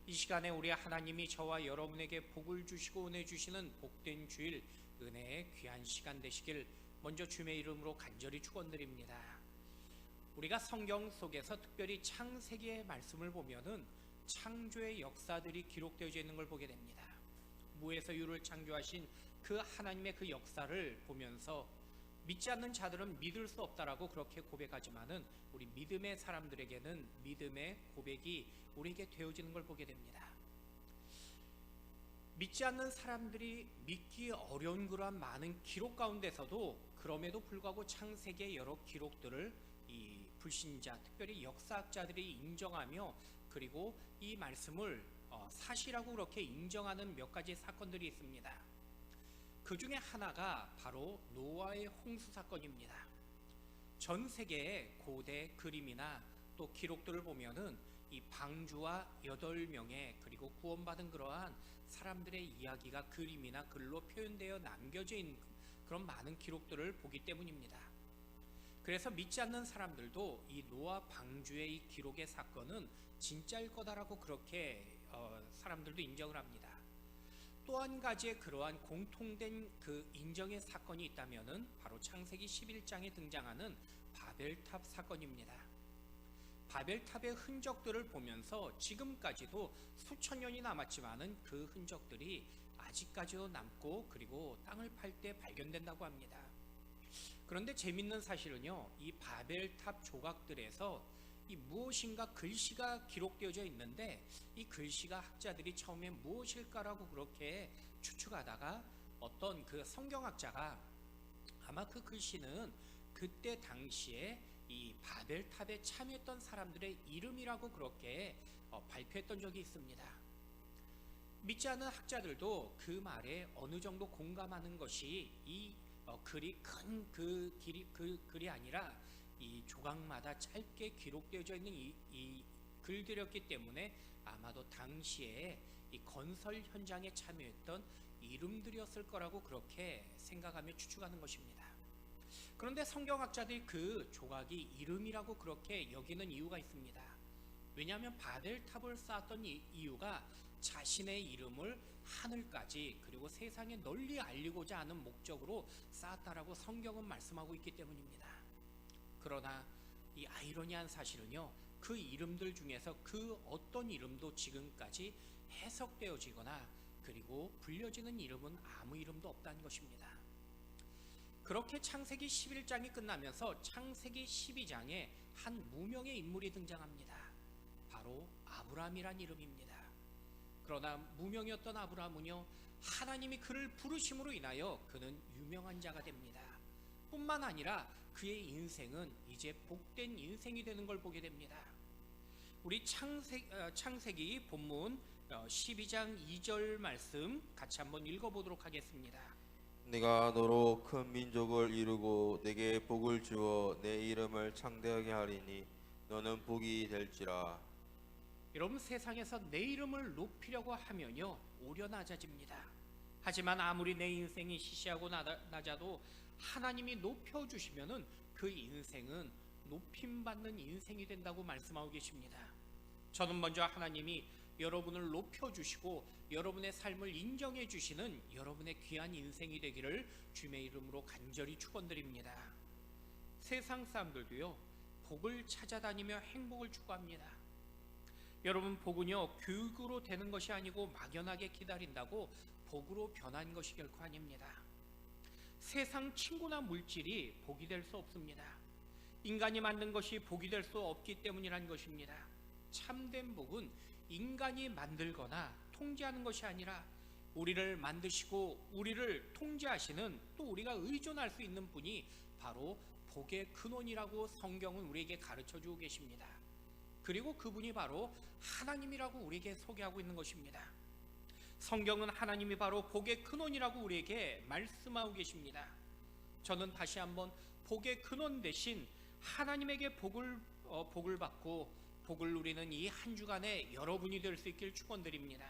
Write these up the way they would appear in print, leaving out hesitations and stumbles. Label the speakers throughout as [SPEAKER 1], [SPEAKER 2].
[SPEAKER 1] 이 시간에 우리 하나님이 저와 여러분에게 복을 주시고 은혜 주시는 복된 주일, 은혜의 귀한 시간 되시길 먼저 주님의 이름으로 간절히 축원드립니다. 우리가 성경 속에서 특별히 창세기의 말씀을 보면은 창조의 역사들이 기록되어져 있는 걸 보게 됩니다. 무에서 유를 창조하신 그 하나님의 그 역사를 보면서 믿지 않는 자들은 믿을 수 없다라고 그렇게 고백하지만은 우리 믿음의 사람들에게는 믿음의 고백이 우리에게 되어지는 걸 보게 됩니다. 믿지 않는 사람들이 믿기 어려운 그러한 많은 기록 가운데서도 그럼에도 불구하고 창세기의 여러 기록들을 이 불신자, 특별히 역사학자들이 인정하며 그리고 이 말씀을 사실하고 그렇게 인정하는 몇 가지 사건들이 있습니다. 그 중에 하나가 바로 노아의 홍수 사건입니다. 전 세계의 고대 그림이나 또 기록들을 보면은 이 방주와 8명의 그리고 구원받은 그러한 사람들의 이야기가 그림이나 글로 표현되어 남겨져 있는 그런 많은 기록들을 보기 때문입니다. 그래서 믿지 않는 사람들도 이 노아 방주의 이 기록의 사건은 진짜일 거다라고 그렇게 사람들도 인정을 합니다. 또 한 가지의 그러한 공통된 그 인정의 사건이 있다면은 바로 창세기 11장에 등장하는 바벨탑 사건입니다. 바벨탑의 흔적들을 보면서 지금까지도 수천 년이 남았지만은 그 흔적들이 아직까지도 남고 그리고 땅을 팔 때 발견된다고 합니다. 그런데 재밌는 사실은요, 이 바벨탑 조각들에서 이 무엇인가 글씨가 기록되어져 있는데 이 글씨가 학자들이 처음에 무엇일까라고 그렇게 추측하다가 어떤 그 성경학자가 아마 그 글씨는 그때 당시에 이 바벨탑에 참여했던 사람들의 이름이라고 그렇게 발표했던 적이 있습니다. 믿지 않는 학자들도 그 말에 어느 정도 공감하는 것이 이 글이 큰 그 글이 아니라 이 조각마다 짧게 기록되어져 있는 이 글들이었기 때문에 아마도 당시에 이 건설 현장에 참여했던 이름들이었을 거라고 그렇게 생각하며 추측하는 것입니다. 그런데 성경학자들이 그 조각이 이름이라고 그렇게 여기는 이유가 있습니다. 왜냐하면 바벨탑을 쌓았던 이유가 자신의 이름을 하늘까지 그리고 세상에 널리 알리고자 하는 목적으로 쌓았다라고 성경은 말씀하고 있기 때문입니다. 그러나 이 아이러니한 사실은요, 그 이름들 중에서 그 어떤 이름도 지금까지 해석되어지거나 그리고 불려지는 이름은 아무 이름도 없다는 것입니다. 그렇게 창세기 11장이 끝나면서 창세기 12장에 한 무명의 인물이 등장합니다. 바로 아브라함이란 이름입니다. 그러나 무명이었던 아브라함은요, 하나님이 그를 부르심으로 인하여 그는 유명한 자가 됩니다. 뿐만 아니라 그의 인생은 이제 복된 인생이 되는 걸 보게 됩니다. 우리 창세기 본문 12장 2절 말씀 같이 한번 읽어보도록 하겠습니다.
[SPEAKER 2] 내가 너로 큰 민족을 이루고 내게 복을 주어 내 이름을 창대하게 하리니 너는 복이 될지라.
[SPEAKER 1] 여러분, 세상에서 내 이름을 높이려고 하면요 오려 낮아집니다. 하지만 아무리 내 인생이 시시하고 낮아도 하나님이 높여주시면은 그 인생은 높임받는 인생이 된다고 말씀하고 계십니다. 저는 먼저 하나님이 여러분을 높여주시고 여러분의 삶을 인정해 주시는 여러분의 귀한 인생이 되기를 주님의 이름으로 간절히 축원드립니다. 세상 사람들도요 복을 찾아다니며 행복을 추구합니다. 여러분, 복은요 교육으로 되는 것이 아니고 막연하게 기다린다고 복으로 변한 것이 결코 아닙니다. 세상 친구나 물질이 복이 될 수 없습니다. 인간이 만든 것이 복이 될 수 없기 때문이란 것입니다. 참된 복은 인간이 만들거나 통제하는 것이 아니라 우리를 만드시고 우리를 통제하시는, 또 우리가 의존할 수 있는 분이 바로 복의 근원이라고 성경은 우리에게 가르쳐주고 계십니다. 그리고 그분이 바로 하나님이라고 우리에게 소개하고 있는 것입니다. 성경은 하나님이 바로 복의 근원이라고 우리에게 말씀하고 계십니다. 저는 다시 한번 복의 근원 대신 하나님에게 복을 받고 복을 누리는 이 한 주간에 여러분이 될 수 있길 축원드립니다.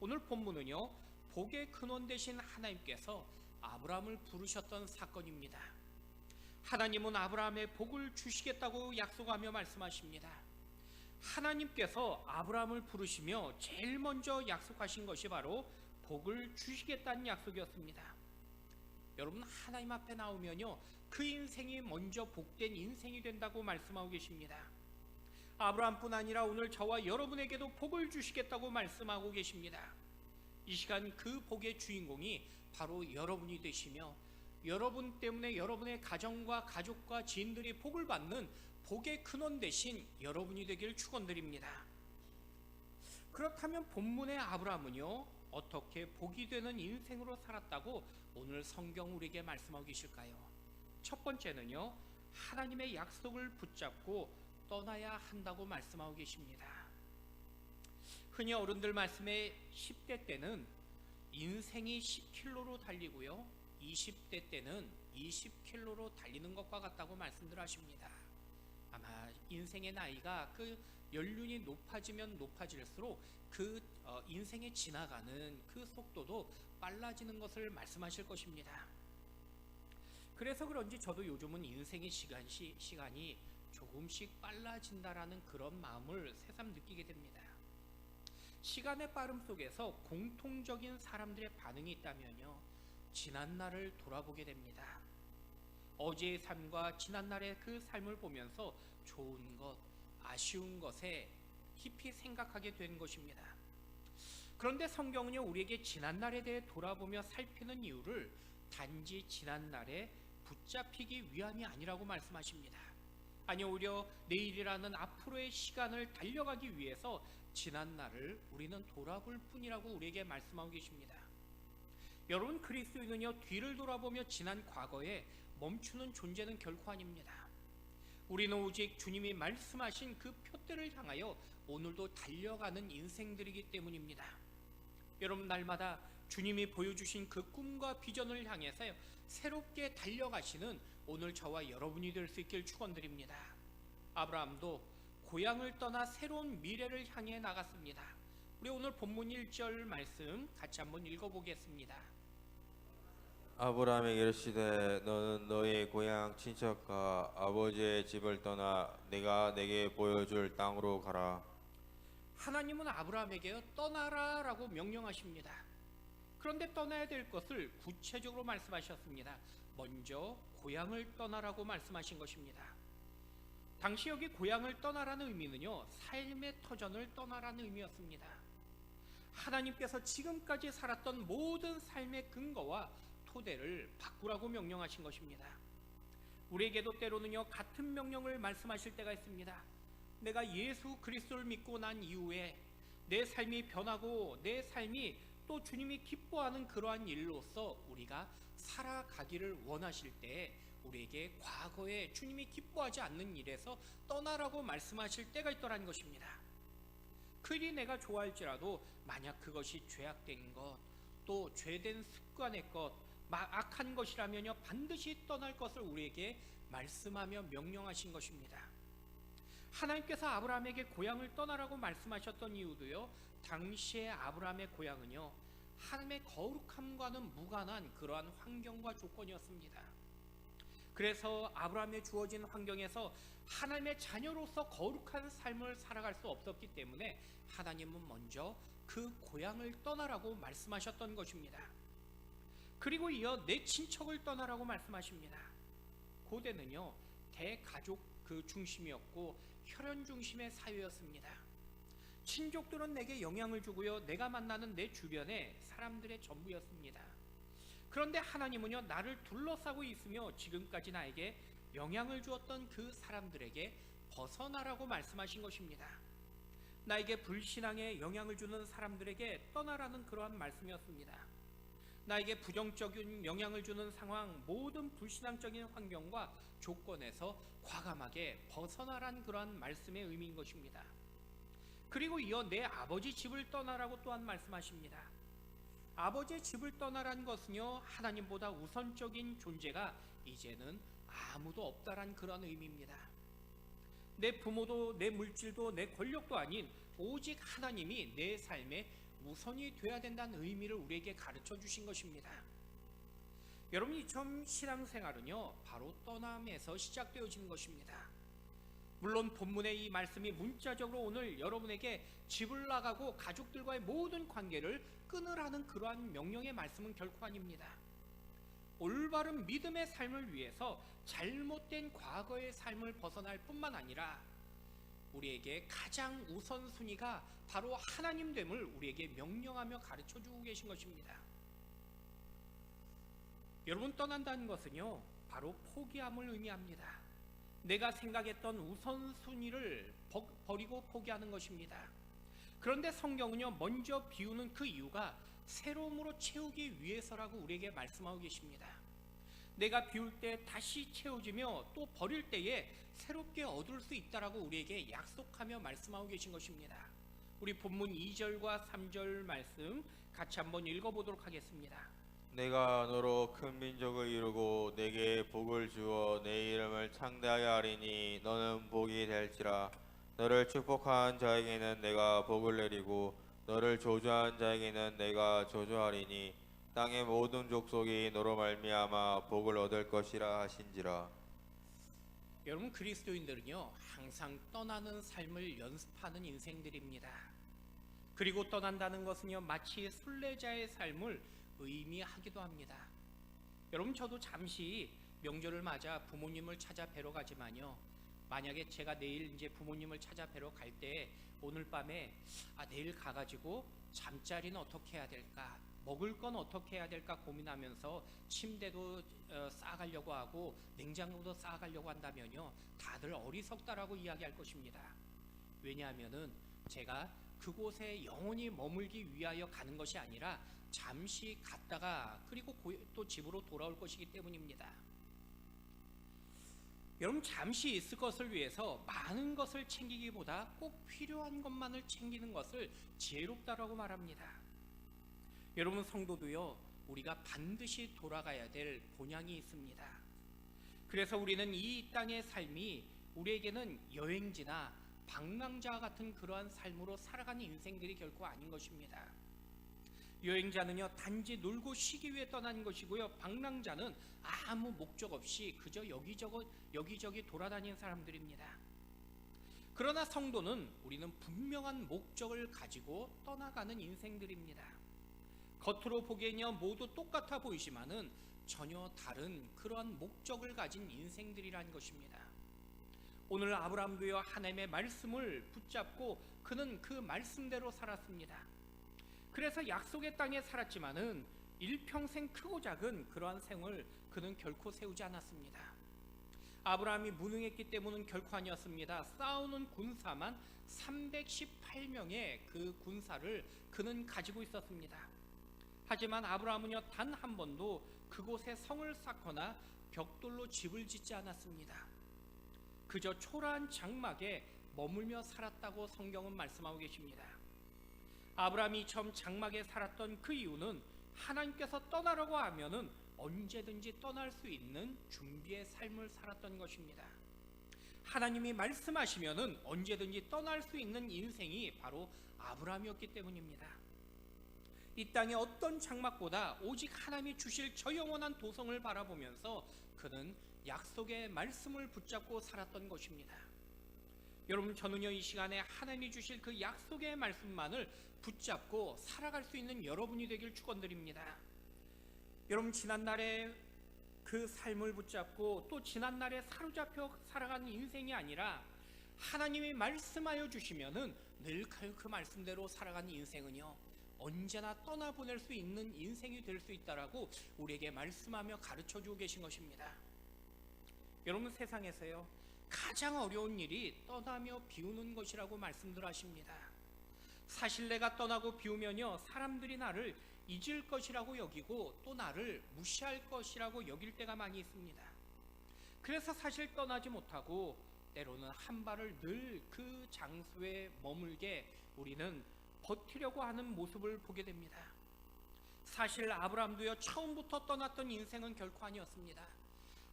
[SPEAKER 1] 오늘 본문은요 복의 근원 대신 하나님께서 아브라함을 부르셨던 사건입니다. 하나님은 아브라함의 복을 주시겠다고 약속하며 말씀하십니다. 하나님께서 아브라함을 부르시며 제일 먼저 약속하신 것이 바로 복을 주시겠다는 약속이었습니다. 여러분, 하나님 앞에 나오면요, 그 인생이 먼저 복된 인생이 된다고 말씀하고 계십니다. 아브라함뿐 아니라 오늘 저와 여러분에게도 복을 주시겠다고 말씀하고 계십니다. 이 시간 그 복의 주인공이 바로 여러분이 되시며, 여러분 때문에 여러분의 가정과 가족과 지인들이 복을 받는 복의 근원 되신 여러분이 되기를 축원드립니다. 그렇다면 본문의 아브라함은요, 어떻게 복이 되는 인생으로 살았다고 오늘 성경 우리에게 말씀하고 계실까요? 첫 번째는요, 하나님의 약속을 붙잡고 떠나야 한다고 말씀하고 계십니다. 흔히 어른들 말씀에 10대 때는 인생이 10km로 달리고요, 20대 때는 20km로 달리는 것과 같다고 말씀들 하십니다. 아마 인생의 나이가 그 연륜이 높아지면 높아질수록 그 인생에 지나가는 그 속도도 빨라지는 것을 말씀하실 것입니다. 그래서 그런지 저도 요즘은 인생의 시간이 조금씩 빨라진다라는 그런 마음을 새삼 느끼게 됩니다. 시간의 빠름 속에서 공통적인 사람들의 반응이 있다면요, 지난날을 돌아보게 됩니다. 어제의 삶과 지난날의 그 삶을 보면서 좋은 것, 아쉬운 것에 깊이 생각하게 된 것입니다. 그런데 성경은요, 우리에게 지난날에 대해 돌아보며 살피는 이유를 단지 지난날에 붙잡히기 위함이 아니라고 말씀하십니다. 아니, 오히려 내일이라는 앞으로의 시간을 달려가기 위해서 지난날을 우리는 돌아볼 뿐이라고 우리에게 말씀하고 계십니다. 여러분, 그리스도인은요, 뒤를 돌아보며 지난 과거에 멈추는 존재는 결코 아닙니다. 우리는 오직 주님이 말씀하신 그 표대를 향하여 오늘도 달려가는 인생들이기 때문입니다. 여러분, 날마다 주님이 보여주신 그 꿈과 비전을 향해서 새롭게 달려가시는 오늘 저와 여러분이 될 수 있길 축원드립니다. 아브라함도 고향을 떠나 새로운 미래를 향해 나갔습니다. 우리 오늘 본문 1절 말씀 같이 한번 읽어보겠습니다.
[SPEAKER 2] 아브라함에게 이르시되 너는 너의 고향 친척과 아버지의 집을 떠나 내가 내게 보여줄 땅으로 가라.
[SPEAKER 1] 하나님은 아브라함에게 떠나라 라고 명령하십니다. 그런데 떠나야 될 것을 구체적으로 말씀하셨습니다. 먼저 고향을 떠나라고 말씀하신 것입니다. 당시 여기 고향을 떠나라는 의미는요, 삶의 터전을 떠나라는 의미였습니다. 하나님께서 지금까지 살았던 모든 삶의 근거와 토대를 바꾸라고 명령하신 것입니다. 우리에게도 때로는요, 같은 명령을 말씀하실 때가 있습니다. 내가 예수 그리스도를 믿고 난 이후에 내 삶이 변하고 내 삶이 또 주님이 기뻐하는 그러한 일로서 우리가 살아가기를 원하실 때 우리에게 과거에 주님이 기뻐하지 않는 일에서 떠나라고 말씀하실 때가 있더라는 것입니다. 그 일이 내가 좋아할지라도 만약 그것이 죄악된 것, 또 죄된 습관의 것, 악한 것이라면요, 반드시 떠날 것을 우리에게 말씀하며 명령하신 것입니다. 하나님께서 아브라함에게 고향을 떠나라고 말씀하셨던 이유도요, 당시의 아브라함의 고향은요, 하나님의 거룩함과는 무관한 그러한 환경과 조건이었습니다. 그래서 아브라함에 주어진 환경에서 하나님의 자녀로서 거룩한 삶을 살아갈 수 없었기 때문에 하나님은 먼저 그 고향을 떠나라고 말씀하셨던 것입니다. 그리고 이어 내 친척을 떠나라고 말씀하십니다. 고대는요, 대가족 그 중심이었고 혈연 중심의 사회였습니다. 친족들은 내게 영향을 주고요, 내가 만나는 내 주변의 사람들의 전부였습니다. 그런데 하나님은요, 나를 둘러싸고 있으며 지금까지 나에게 영향을 주었던 그 사람들에게 벗어나라고 말씀하신 것입니다. 나에게 불신앙에 영향을 주는 사람들에게 떠나라는 그러한 말씀이었습니다. 나에게 부정적인 영향을 주는 상황, 모든 불신앙적인 환경과 조건에서 과감하게 벗어나란 그러한 말씀의 의미인 것입니다. 그리고 이어 내 아버지 집을 떠나라고 또한 말씀하십니다. 아버지의 집을 떠나란 것은요, 하나님보다 우선적인 존재가 이제는 아무도 없다란 그런 의미입니다. 내 부모도 내 물질도 내 권력도 아닌 오직 하나님이 내 삶의 우선이 되어야 된다는 의미를 우리에게 가르쳐 주신 것입니다. 여러분, 이처럼 신앙생활은요, 바로 떠남에서 시작되어지는 것입니다. 물론 본문의 이 말씀이 문자적으로 오늘 여러분에게 집을 나가고 가족들과의 모든 관계를 끊으라는 그러한 명령의 말씀은 결코 아닙니다. 올바른 믿음의 삶을 위해서 잘못된 과거의 삶을 벗어날 뿐만 아니라 우리에게 가장 우선순위가 바로 하나님됨을 우리에게 명령하며 가르쳐주고 계신 것입니다. 여러분, 떠난다는 것은요, 바로 포기함을 의미합니다. 내가 생각했던 우선순위를 버리고 포기하는 것입니다. 그런데 성경은요, 먼저 비우는 그 이유가 새로움으로 채우기 위해서라고 우리에게 말씀하고 계십니다. 내가 비울 때 다시 채워지며 또 버릴 때에 새롭게 얻을 수 있다라고 우리에게 약속하며 말씀하고 계신 것입니다. 우리 본문 2절과 3절 말씀 같이 한번 읽어보도록 하겠습니다.
[SPEAKER 2] 내가 너로 큰 민족을 이루고 내게 복을 주어 내 이름을 창대하게 하리니 너는 복이 될지라. 너를 축복한 자에게는 내가 복을 내리고 너를 저주한 자에게는 내가 저주하리니 땅의 모든 족속이 너로 말미암아 복을 얻을 것이라 하신지라.
[SPEAKER 1] 여러분, 그리스도인들은요, 항상 떠나는 삶을 연습하는 인생들입니다. 그리고 떠난다는 것은요, 마치 순례자의 삶을 의미하기도 합니다. 여러분, 저도 잠시 명절을 맞아 부모님을 찾아 뵈러 가지만요, 만약에 제가 내일 이제 부모님을 찾아 뵈러 갈 때 오늘 밤에 내일 가가지고 잠자리는 어떻게 해야 될까, 먹을 건 어떻게 해야 될까 고민하면서 침대도 쌓아가려고 하고 냉장고도 쌓아가려고 한다면요, 다들 어리석다라고 이야기할 것입니다. 왜냐하면은 제가 그곳에 영원히 머물기 위하여 가는 것이 아니라 잠시 갔다가 그리고 또 집으로 돌아올 것이기 때문입니다. 여러분, 잠시 있을 것을 위해서 많은 것을 챙기기보다 꼭 필요한 것만을 챙기는 것을 지혜롭다라고 말합니다. 여러분, 성도도요, 우리가 반드시 돌아가야 될 본향이 있습니다. 그래서 우리는 이 땅의 삶이 우리에게는 여행지나 방랑자 같은 그러한 삶으로 살아가는 인생들이 결코 아닌 것입니다. 여행자는요, 단지 놀고 쉬기 위해 떠나는 것이고요, 방랑자는 아무 목적 없이 그저 여기저기 돌아다니는 사람들입니다. 그러나 성도는 우리는 분명한 목적을 가지고 떠나가는 인생들입니다. 겉으로 보기에는요, 모두 똑같아 보이지만은 전혀 다른 그러한 목적을 가진 인생들이라는 것입니다. 오늘 아브라함도요, 하나님의 말씀을 붙잡고 그는 그 말씀대로 살았습니다. 그래서 약속의 땅에 살았지만은 일평생 크고 작은 그러한 생을 그는 결코 세우지 않았습니다. 아브라함이 무능했기 때문은 결코 아니었습니다. 싸우는 군사만 318명의 그 군사를 그는 가지고 있었습니다. 하지만 아브라함은요, 단 한 번도 그곳에 성을 쌓거나 벽돌로 집을 짓지 않았습니다. 그저 초라한 장막에 머물며 살았다고 성경은 말씀하고 계십니다. 아브라함이 처음 장막에 살았던 그 이유는 하나님께서 떠나라고 하면은 언제든지 떠날 수 있는 준비의 삶을 살았던 것입니다. 하나님이 말씀하시면은 언제든지 떠날 수 있는 인생이 바로 아브라함이었기 때문입니다. 이 땅의 어떤 장막보다 오직 하나님이 주실 저 영원한 도성을 바라보면서 그는 약속의 말씀을 붙잡고 살았던 것입니다. 여러분, 저는요, 이 시간에 하나님이 주실 그 약속의 말씀만을 붙잡고 살아갈 수 있는 여러분이 되길 축원드립니다. 여러분, 지난날의 그 삶을 붙잡고 또 지난날에 사로잡혀 살아가는 인생이 아니라 하나님이 말씀하여 주시면은 늘 그 말씀대로 살아가는 인생은요, 언제나 떠나보낼 수 있는 인생이 될 수 있다라고 우리에게 말씀하며 가르쳐주고 계신 것입니다. 여러분, 세상에서요, 가장 어려운 일이 떠나며 비우는 것이라고 말씀들 하십니다. 사실 내가 떠나고 비우면요, 사람들이 나를 잊을 것이라고 여기고 또 나를 무시할 것이라고 여길 때가 많이 있습니다. 그래서 사실 떠나지 못하고 때로는 한 발을 늘 그 장소에 머물게 우리는 버티려고 하는 모습을 보게 됩니다. 사실 아브라함도요, 처음부터 떠났던 인생은 결코 아니었습니다.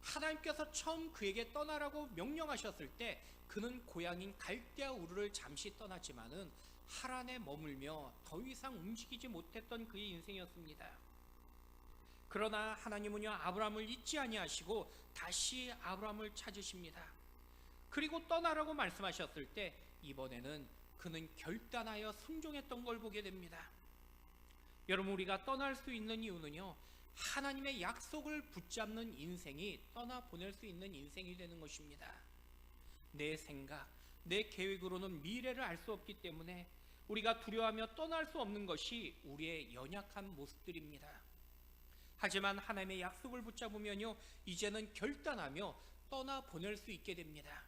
[SPEAKER 1] 하나님께서 처음 그에게 떠나라고 명령하셨을 때 그는 고향인 갈대아 우르를 잠시 떠났지만은 하란에 머물며 더 이상 움직이지 못했던 그의 인생이었습니다. 그러나 하나님은요, 아브라함을 잊지 아니하시고 다시 아브라함을 찾으십니다. 그리고 떠나라고 말씀하셨을 때 이번에는 그는 결단하여 순종했던 걸 보게 됩니다. 여러분, 우리가 떠날 수 있는 이유는요, 하나님의 약속을 붙잡는 인생이 떠나보낼 수 있는 인생이 되는 것입니다. 내 생각, 내 계획으로는 미래를 알 수 없기 때문에 우리가 두려워하며 떠날 수 없는 것이 우리의 연약한 모습들입니다. 하지만 하나님의 약속을 붙잡으면요, 이제는 결단하며 떠나보낼 수 있게 됩니다.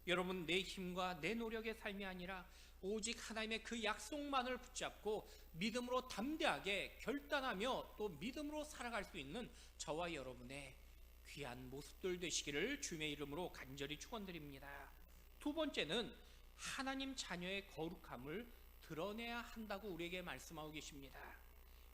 [SPEAKER 1] 여러분, 내 힘과 내 노력의 삶이 아니라 오직 하나님의 그 약속만을 붙잡고 믿음으로 담대하게 결단하며 또 믿음으로 살아갈 수 있는 저와 여러분의 귀한 모습들 되시기를 주님의 이름으로 간절히 축원드립니다. 두 번째는 하나님 자녀의 거룩함을 드러내야 한다고 우리에게 말씀하고 계십니다.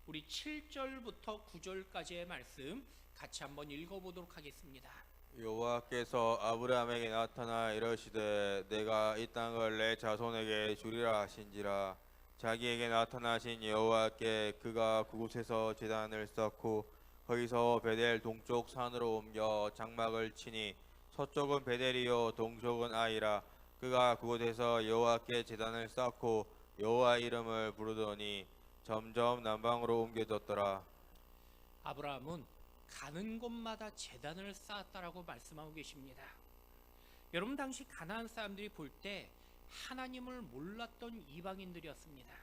[SPEAKER 1] 우리 7절부터 9절까지의 말씀 같이 한번 읽어보도록 하겠습니다.
[SPEAKER 2] 여호와께서 아브라함에게 나타나 이르시되 내가 이 땅을 내 자손에게 주리라 하신지라. 자기에게 나타나신 여호와께 그가 그곳에서 제단을 쌓고 거기서 베델 동쪽 산으로 옮겨 장막을 치니 서쪽은 베델이요 동쪽은 아이라. 그가 그곳에서 여호와께 제단을 쌓고 여호와 이름을 부르더니 점점 남방으로 옮겨졌더라.
[SPEAKER 1] 아브라함은 가는 곳마다 제단을 쌓았다라고 말씀하고 계십니다. 여러분, 당시 가나안 사람들이 볼 때 하나님을 몰랐던 이방인들이었습니다.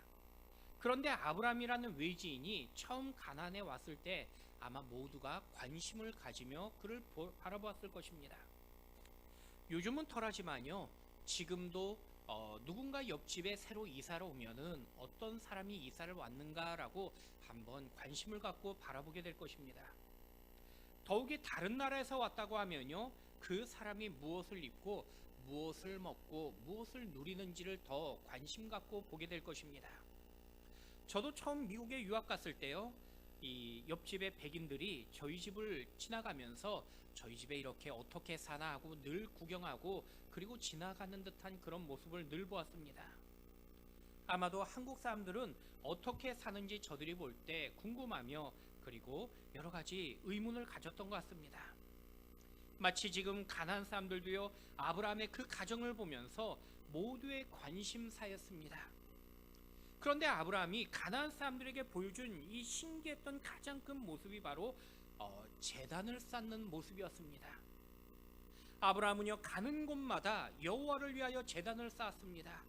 [SPEAKER 1] 그런데 아브라함이라는 외지인이 처음 가나안에 왔을 때 아마 모두가 관심을 가지며 그를 바라보았을 것입니다. 요즘은 덜하지만요, 지금도 누군가 옆집에 새로 이사를 오면은 어떤 사람이 이사를 왔는가라고 한번 관심을 갖고 바라보게 될 것입니다. 더욱이 다른 나라에서 왔다고 하면요, 그 사람이 무엇을 입고 무엇을 먹고 무엇을 누리는지를 더 관심 갖고 보게 될 것입니다. 저도 처음 미국에 유학 갔을 때요, 이 옆집의 백인들이 저희 집을 지나가면서 저희 집에 이렇게 어떻게 사나 하고 늘 구경하고 그리고 지나가는 듯한 그런 모습을 늘 보았습니다. 아마도 한국 사람들은 어떻게 사는지 저들이 볼 때 궁금하며 그리고 여러 가지 의문을 가졌던 것 같습니다. 마치 지금 가나안 사람들도요, 아브라함의 그 가정을 보면서 모두의 관심사였습니다. 그런데 아브라함이 가나안 사람들에게 보여준 이 신기했던 가장 큰 모습이 바로 제단을 쌓는 모습이었습니다. 아브라함은요, 가는 곳마다 여호와를 위하여 제단을 쌓았습니다.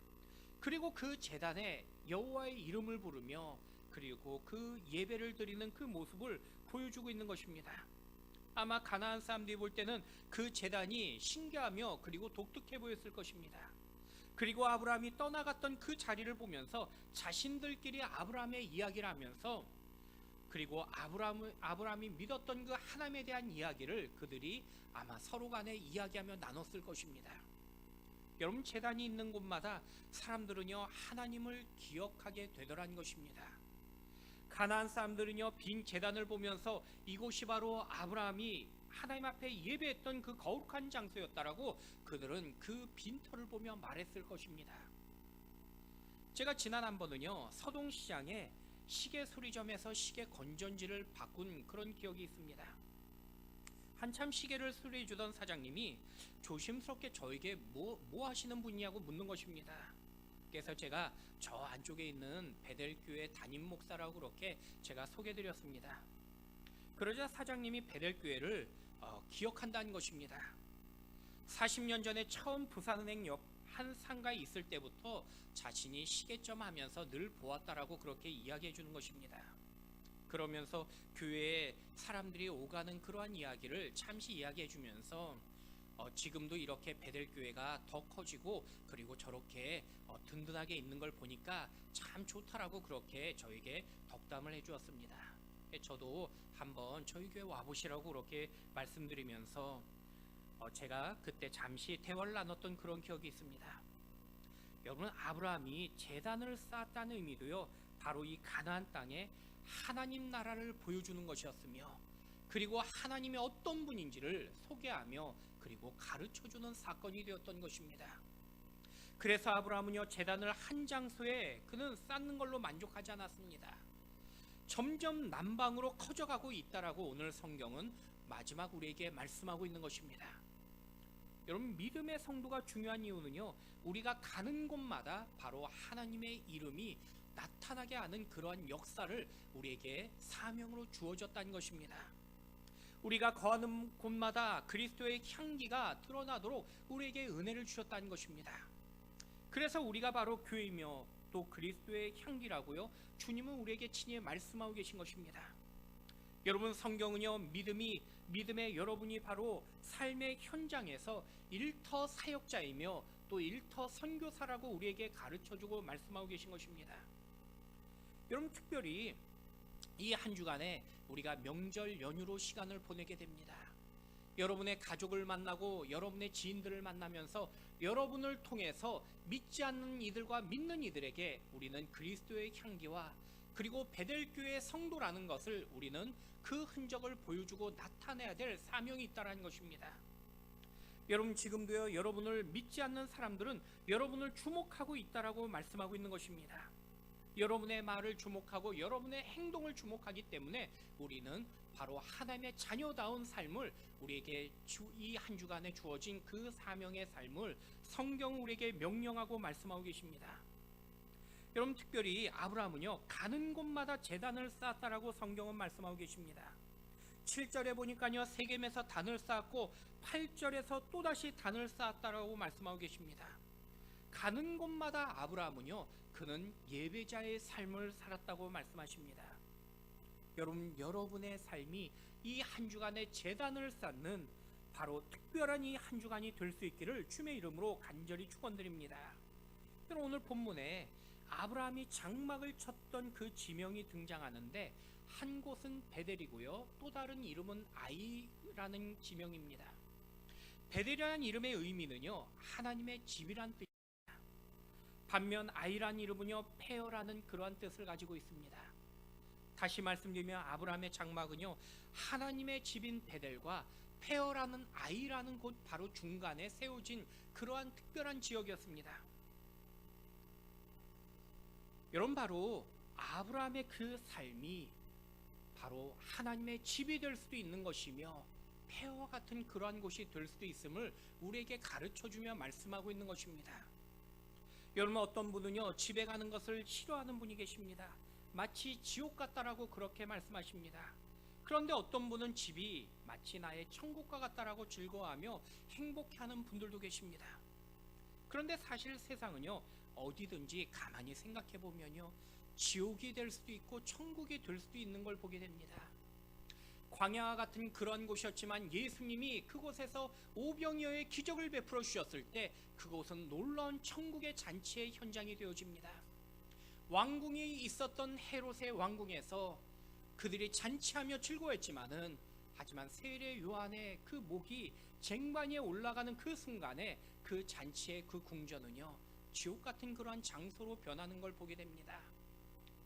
[SPEAKER 1] 그리고 그 제단에 여호와의 이름을 부르며 그리고 그 예배를 드리는 그 모습을 보여주고 있는 것입니다. 아마 가나안 사람들이 볼 때는 그 제단이 신기하며 그리고 독특해 보였을 것입니다. 그리고 아브라함이 떠나갔던 그 자리를 보면서 자신들끼리 아브라함의 이야기를 하면서 그리고 아브라함이 믿었던 그 하나님에 대한 이야기를 그들이 아마 서로 간에 이야기하며 나눴을 것입니다. 여러분, 제단이 있는 곳마다 사람들은요, 하나님을 기억하게 되더란 것입니다. 가나안 사람들은요, 빈 제단을 보면서 이곳이 바로 아브라함이 하나님 앞에 예배했던 그 거룩한 장소였다라고 그들은 그 빈터를 보며 말했을 것입니다. 제가 지난 한 번은요, 서동시장에 시계 수리점에서 시계 건전지를 바꾼 그런 기억이 있습니다. 한참 시계를 수리해 주던 사장님이 조심스럽게 저에게 뭐 하시는 분이냐고 묻는 것입니다. 그래서 제가 저 안쪽에 있는 베델교회 담임 목사라고 그렇게 제가 소개드렸습니다. 그러자 사장님이 베델교회를 기억한다는 것입니다. 40년 전에 처음 부산은행 옆 한 상가에 있을 때부터 자신이 시계점 하면서 늘 보았다라고 그렇게 이야기해 주는 것입니다. 그러면서 교회에 사람들이 오가는 그러한 이야기를 잠시 이야기해 주면서 지금도 이렇게 베델교회가 더 커지고 그리고 저렇게 든든하게 있는 걸 보니까 참 좋다라고 그렇게 저에게 덕담을 해주었습니다. 저도 한번 저희 교회 와보시라고 그렇게 말씀드리면서 제가 그때 잠시 대화를 나눴던 그런 기억이 있습니다. 여러분, 아브라함이 제단을 쌓았다는 의미도요, 바로 이 가나안 땅에 하나님 나라를 보여주는 것이었으며 그리고 하나님이 어떤 분인지를 소개하며 그리고 가르쳐주는 사건이 되었던 것입니다. 그래서 아브라함은요, 제단을 한 장소에 그는 쌓는 걸로 만족하지 않았습니다. 점점 남방으로 커져가고 있다라고 오늘 성경은 마지막 우리에게 말씀하고 있는 것입니다. 여러분, 믿음의 성도가 중요한 이유는요, 우리가 가는 곳마다 바로 하나님의 이름이 나타나게 하는 그러한 역사를 우리에게 사명으로 주어졌다는 것입니다. 우리가 거하는 곳마다 그리스도의 향기가 드러나도록 우리에게 은혜를 주셨다는 것입니다. 그래서 우리가 바로 교회이며 또 그리스도의 향기라고요, 주님은 우리에게 친히 말씀하고 계신 것입니다. 여러분, 성경은요, 믿음의 여러분이 바로 삶의 현장에서 일터 사역자이며 또 일터 선교사라고 우리에게 가르쳐주고 말씀하고 계신 것입니다. 여러분, 특별히 이 한 주간에 우리가 명절 연휴로 시간을 보내게 됩니다. 여러분의 가족을 만나고 여러분의 지인들을 만나면서 여러분을 통해서 믿지 않는 이들과 믿는 이들에게 우리는 그리스도의 향기와 그리고 베델교회의 성도라는 것을 우리는 그 흔적을 보여주고 나타내야 될 사명이 있다는 것입니다. 여러분, 지금도요, 여러분을 믿지 않는 사람들은 여러분을 주목하고 있다라고 말씀하고 있는 것입니다. 여러분의 말을 주목하고 여러분의 행동을 주목하기 때문에 우리는 바로 하나님의 자녀다운 삶을, 우리에게 이 한 주간에 주어진 그 사명의 삶을 성경은 우리에게 명령하고 말씀하고 계십니다. 여러분, 특별히 아브라함은요, 가는 곳마다 제단을 쌓았다라고 성경은 말씀하고 계십니다. 7절에 보니까요, 세겜에서 단을 쌓았고 8절에서 또다시 단을 쌓았다라고 말씀하고 계십니다. 가는 곳마다 아브라함은요, 그는 예배자의 삶을 살았다고 말씀하십니다. 여러분, 여러분의 삶이 이 한 주간의 제단을 쌓는 바로 특별한 이 한 주간이 될 수 있기를 주님의 이름으로 간절히 축원드립니다. 여러분, 오늘 본문에 아브라함이 장막을 쳤던 그 지명이 등장하는데, 한 곳은 베델이고요, 또 다른 이름은 아이라는 지명입니다. 베델이라는 이름의 의미는요, 하나님의 집이란 뜻입니다. 반면 아이라는 이름은요, 폐허라는 그러한 뜻을 가지고 있습니다. 다시 말씀드리면 아브라함의 장막은요, 하나님의 집인 베델과 폐허라는 아이라는 곳 바로 중간에 세워진 그러한 특별한 지역이었습니다. 여러분, 바로 아브라함의 그 삶이 바로 하나님의 집이 될 수도 있는 것이며 폐허와 같은 그러한 곳이 될 수도 있음을 우리에게 가르쳐주며 말씀하고 있는 것입니다. 여러분, 어떤 분은요, 집에 가는 것을 싫어하는 분이 계십니다. 마치 지옥 같다라고 그렇게 말씀하십니다. 그런데 어떤 분은 집이 마치 나의 천국과 같다라고 즐거워하며 행복해하는 분들도 계십니다. 그런데 사실 세상은요, 어디든지 가만히 생각해 보면요, 지옥이 될 수도 있고 천국이 될 수도 있는 걸 보게 됩니다. 광야와 같은 그런 곳이었지만 예수님이 그곳에서 오병이어의 기적을 베풀어 주셨을 때 그곳은 놀라운 천국의 잔치의 현장이 되어집니다. 왕궁이 있었던 헤롯의 왕궁에서 그들이 잔치하며 즐거워했지만은, 하지만 세례 요한의 그 목이 쟁반위에 올라가는 그 순간에 그 잔치의 그 궁전은요, 지옥 같은 그러한 장소로 변하는 걸 보게 됩니다.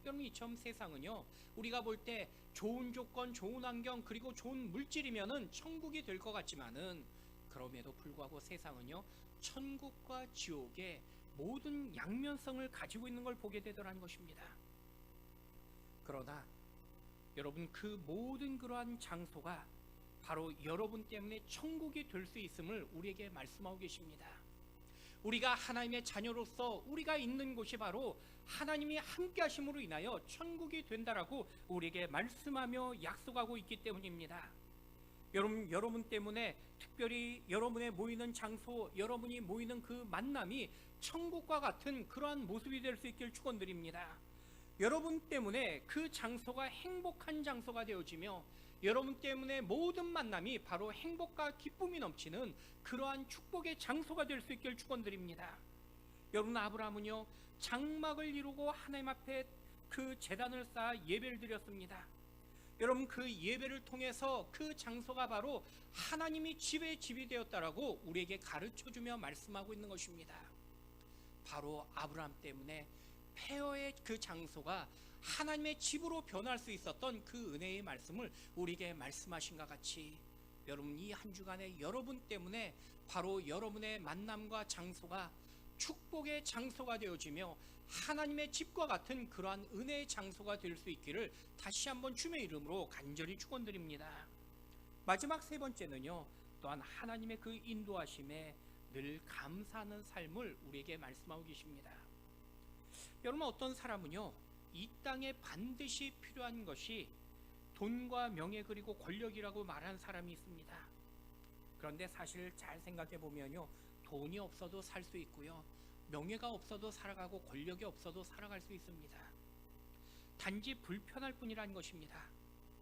[SPEAKER 1] 여러분, 이처럼 세상은요, 우리가 볼 때 좋은 조건, 좋은 환경, 그리고 좋은 물질이면은 천국이 될 것 같지만은, 그럼에도 불구하고 세상은요, 천국과 지옥의 모든 양면성을 가지고 있는 걸 보게 되더라는 것입니다. 그러나 여러분, 그 모든 그러한 장소가 바로 여러분 때문에 천국이 될 수 있음을 우리에게 말씀하고 계십니다. 우리가 하나님의 자녀로서 우리가 있는 곳이 바로 하나님이 함께 하심으로 인하여 천국이 된다라고 우리에게 말씀하며 약속하고 있기 때문입니다. 여러분 때문에, 특별히 여러분의 모이는 장소, 여러분이 모이는 그 만남이 천국과 같은 그러한 모습이 될 수 있길 축원드립니다. 여러분 때문에 그 장소가 행복한 장소가 되어지며, 여러분 때문에 모든 만남이 바로 행복과 기쁨이 넘치는 그러한 축복의 장소가 될 수 있길 축원드립니다. 여러분, 아브라함은요, 장막을 이루고 하나님 앞에 그 제단을 쌓아 예배를 드렸습니다. 여러분, 그 예배를 통해서 그 장소가 바로 하나님이 집의 집이 되었다라고 우리에게 가르쳐주며 말씀하고 있는 것입니다. 바로 아브라함 때문에 폐허의 그 장소가 하나님의 집으로 변할 수 있었던 그 은혜의 말씀을 우리에게 말씀하신 것 같이, 여러분, 이 한 주간에 여러분 때문에 바로 여러분의 만남과 장소가 축복의 장소가 되어지며 하나님의 집과 같은 그러한 은혜의 장소가 될 수 있기를 다시 한번 주님의 이름으로 간절히 축원드립니다. 마지막 세 번째는요, 또한 하나님의 그 인도하심에 늘 감사하는 삶을 우리에게 말씀하고 계십니다. 여러분, 어떤 사람은요, 이 땅에 반드시 필요한 것이 돈과 명예 그리고 권력이라고 말하는 사람이 있습니다. 그런데 사실 잘 생각해 보면요, 돈이 없어도 살 수 있고요, 명예가 없어도 살아가고 권력이 없어도 살아갈 수 있습니다. 단지 불편할 뿐이라는 것입니다.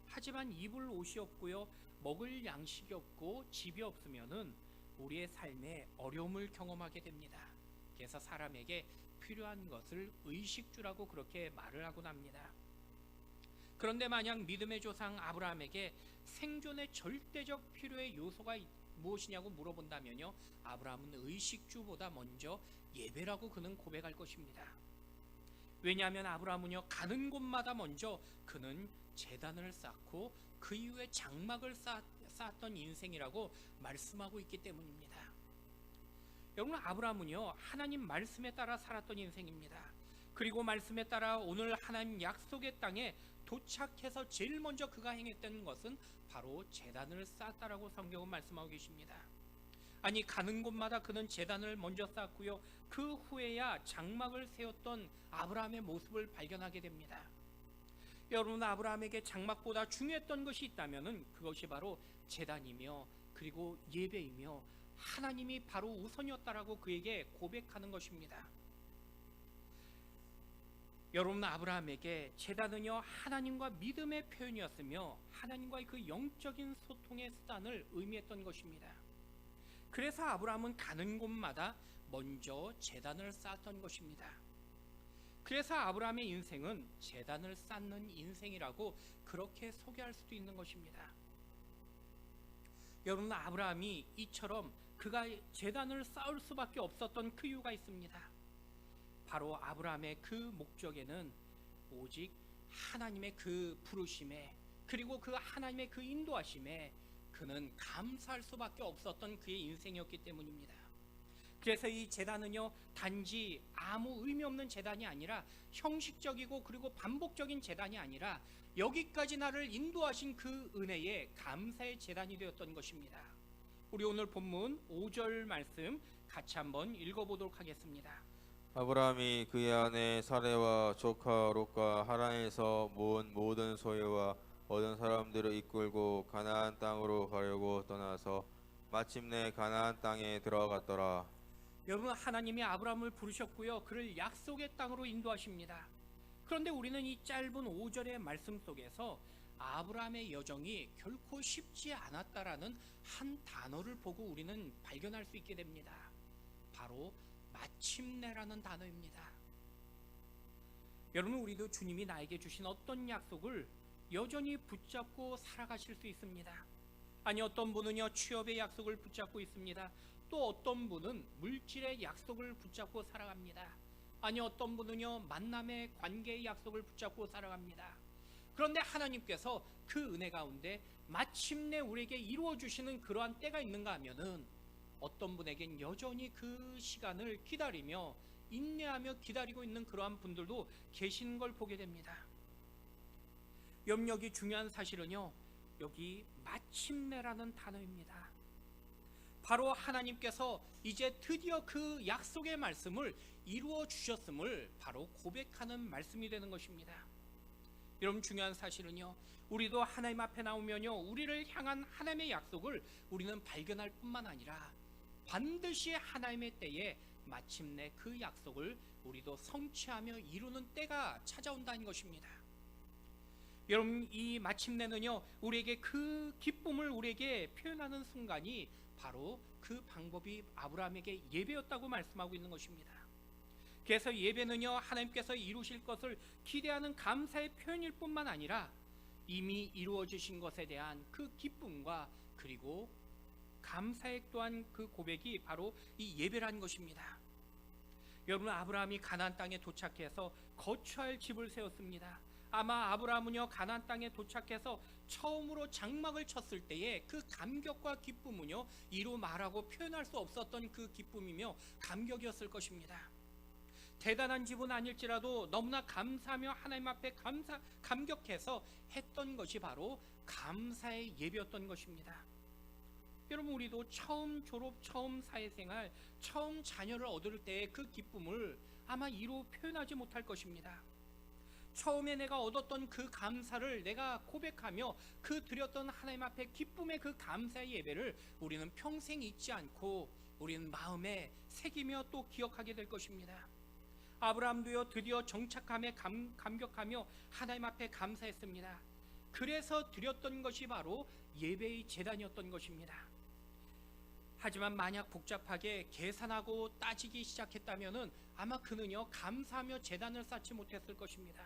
[SPEAKER 1] 하지만 입을 옷이 없고요, 먹을 양식이 없고 집이 없으면은 우리의 삶에 어려움을 경험하게 됩니다. 그래서 사람에게 필요한 것을 의식주라고 그렇게 말을 하곤 합니다. 그런데 만약 믿음의 조상 아브라함에게 생존의 절대적 필요의 요소가 무엇이냐고 물어본다면요, 아브라함은 의식주보다 먼저 예배라고 그는 고백할 것입니다. 왜냐하면 아브라함은요, 가는 곳마다 먼저 그는 제단을 쌓고 그 이후에 장막을 쌓았던 인생이라고 말씀하고 있기 때문입니다. 여러분, 아브라함은요, 하나님 말씀에 따라 살았던 인생입니다. 그리고 말씀에 따라 오늘 하나님 약속의 땅에 도착해서 제일 먼저 그가 행했던 것은 바로 제단을 쌓았다라고 성경은 말씀하고 계십니다. 아니, 가는 곳마다 그는 제단을 먼저 쌓았고요, 그 후에야 장막을 세웠던 아브라함의 모습을 발견하게 됩니다. 여러분, 아브라함에게 장막보다 중요했던 것이 있다면 그것이 바로 제단이며 그리고 예배이며 하나님이 바로 우선이었다라고 그에게 고백하는 것입니다. 여러분, 아브라함에게 제단은요, 하나님과 믿음의 표현이었으며 하나님과의 그 영적인 소통의 수단을 의미했던 것입니다. 그래서 아브라함은 가는 곳마다 먼저 제단을 쌓았던 것입니다. 그래서 아브라함의 인생은 제단을 쌓는 인생이라고 그렇게 소개할 수도 있는 것입니다. 여러분, 아브라함이 이처럼 그가 제단을 쌓을 수밖에 없었던 그 이유가 있습니다. 바로 아브라함의 그 목적에는 오직 하나님의 그 부르심에 그리고 그 하나님의 그 인도하심에 그는 감사할 수밖에 없었던 그의 인생이었기 때문입니다. 그래서 이 제단은요, 단지 아무 의미 없는 제단이 아니라 형식적이고 그리고 반복적인 제단이 아니라 여기까지 나를 인도하신 그 은혜에 감사의 제단이 되었던 것입니다. 우리 오늘 본문 5절 말씀 같이 한번 읽어보도록 하겠습니다.
[SPEAKER 2] 아브라함이 그의 아내 사레와 조카 롯과 하란에서 모은 모든 소유와 얻은 사람들을 이끌고 가나안 땅으로 가려고 떠나서 마침내 가나안 땅에 들어갔더라.
[SPEAKER 1] 여러분, 하나님이 아브라함을 부르셨고요, 그를 약속의 땅으로 인도하십니다. 그런데 우리는 이 짧은 5절의 말씀 속에서 아브라함의 여정이 결코 쉽지 않았다라는 한 단어를 보고 우리는 발견할 수 있게 됩니다. 바로 마침내라는 단어입니다. 여러분, 우리도 주님이 나에게 주신 어떤 약속을 여전히 붙잡고 살아가실 수 있습니다. 아니, 어떤 분은요, 취업의 약속을 붙잡고 있습니다. 또 어떤 분은 물질의 약속을 붙잡고 살아갑니다. 아니, 어떤 분은요, 만남의 관계의 약속을 붙잡고 살아갑니다. 그런데 하나님께서 그 은혜 가운데 마침내 우리에게 이루어 주시는 그러한 때가 있는가 하면은 어떤 분에겐 여전히 그 시간을 기다리며 인내하며 기다리고 있는 그러한 분들도 계시는 걸 보게 됩니다. 여기 중요한 사실은요, 여기 마침내라는 단어입니다. 바로 하나님께서 이제 드디어 그 약속의 말씀을 이루어 주셨음을 바로 고백하는 말씀이 되는 것입니다. 여러분, 중요한 사실은요, 우리도 하나님 앞에 나오면요, 우리를 향한 하나님의 약속을 우리는 발견할 뿐만 아니라 반드시 하나님의 때에 마침내 그 약속을 우리도 성취하며 이루는 때가 찾아온다는 것입니다. 여러분, 이 마침내는요, 우리에게 그 기쁨을 우리에게 표현하는 순간이 바로 그 방법이 아브라함에게 예배였다고 말씀하고 있는 것입니다. 그래서 예배는요, 하나님께서 이루실 것을 기대하는 감사의 표현일 뿐만 아니라 이미 이루어지신 것에 대한 그 기쁨과 그리고 감사의 또한 그 고백이 바로 이 예배라는 것입니다. 여러분, 아브라함이 가나안 땅에 도착해서 거처할 집을 세웠습니다. 아마 아브라함은요, 가나안 땅에 도착해서 처음으로 장막을 쳤을 때의 그 감격과 기쁨은요, 이루 말하고 표현할 수 없었던 그 기쁨이며 감격이었을 것입니다. 대단한 집은 아닐지라도 너무나 감사하며 하나님 앞에 감격해서 했던 것이 바로 감사의 예배였던 것입니다. 여러분, 우리도 처음 졸업, 처음 사회생활, 처음 자녀를 얻을 때의 그 기쁨을 아마 이루 표현하지 못할 것입니다. 처음에 내가 얻었던 그 감사를 내가 고백하며 그 드렸던 하나님 앞에 기쁨의 그 감사의 예배를 우리는 평생 잊지 않고 우리는 마음에 새기며 또 기억하게 될 것입니다. 아브라함도요, 드디어 정착함에 감격하며 하나님 앞에 감사했습니다. 그래서 드렸던 것이 바로 예배의 제단이었던 것입니다. 하지만 만약 복잡하게 계산하고 따지기 시작했다면 아마 그는요, 감사하며 제단을 쌓지 못했을 것입니다.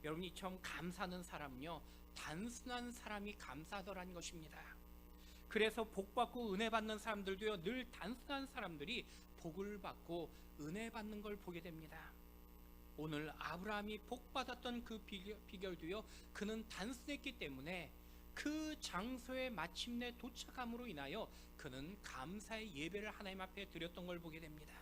[SPEAKER 1] 여러분, 이처럼 감사하는 사람은요, 단순한 사람이 감사하더라는 것입니다. 그래서 복받고 은혜 받는 사람들도요, 늘 단순한 사람들이 복을 받고 은혜 받는 걸 보게 됩니다. 오늘 아브라함이 복받았던 그 비결도요, 그는 단순했기 때문에 그 장소에 마침내 도착함으로 인하여 그는 감사의 예배를 하나님 앞에 드렸던 걸 보게 됩니다.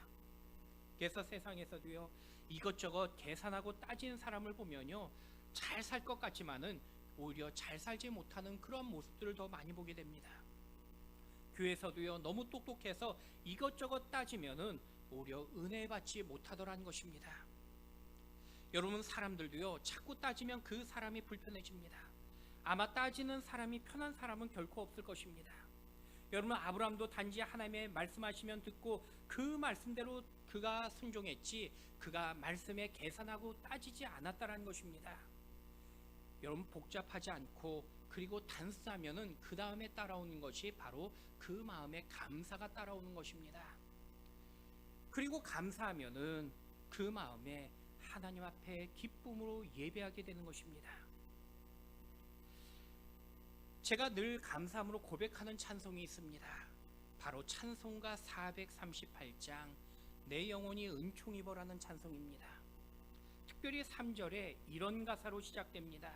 [SPEAKER 1] 그래서 세상에서도요, 이것저것 계산하고 따지는 사람을 보면요, 잘 살 것 같지만은 오히려 잘 살지 못하는 그런 모습들을 더 많이 보게 됩니다. 교회에서도요, 너무 똑똑해서 이것저것 따지면은 오히려 은혜 받지 못하더라는 것입니다. 여러분, 사람들도요, 자꾸 따지면 그 사람이 불편해집니다. 아마 따지는 사람이 편한 사람은 결코 없을 것입니다. 여러분, 아브라함도 단지 하나님의 말씀하시면 듣고 그 말씀대로 그가 순종했지, 그가 말씀에 계산하고 따지지 않았다라는 것입니다. 여러분, 복잡하지 않고 그리고 단순하면은 그 다음에 따라오는 것이 바로 그 마음의 감사가 따라오는 것입니다. 그리고 감사하면은 그 마음에 하나님 앞에 기쁨으로 예배하게 되는 것입니다. 제가 늘 감사함으로 고백하는 찬송이 있습니다. 바로 찬송가 438장 내 영혼이 은총 입어라는 찬송입니다. 특별히 3절에 이런 가사로 시작됩니다.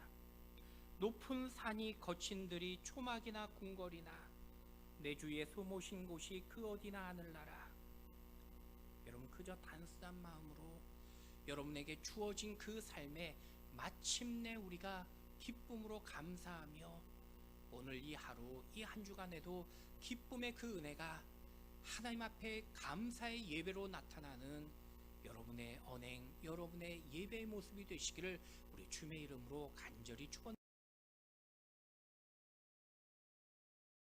[SPEAKER 1] 높은 산이 거친 들이 초막이나 궁궐이나 내 주의 소모신 곳이 그 어디나 하늘나라. 여러분, 그저 단순한 마음으로 여러분에게 주어진 그 삶에 마침내 우리가 기쁨으로 감사하며 오늘 이 하루, 이 한 주간에도 기쁨의 그 은혜가 하나님 앞에 감사의 예배로 나타나는 여러분의 언행, 여러분의 예배의 모습이 되시기를 우리 주님의 이름으로 간절히 축원드립니다.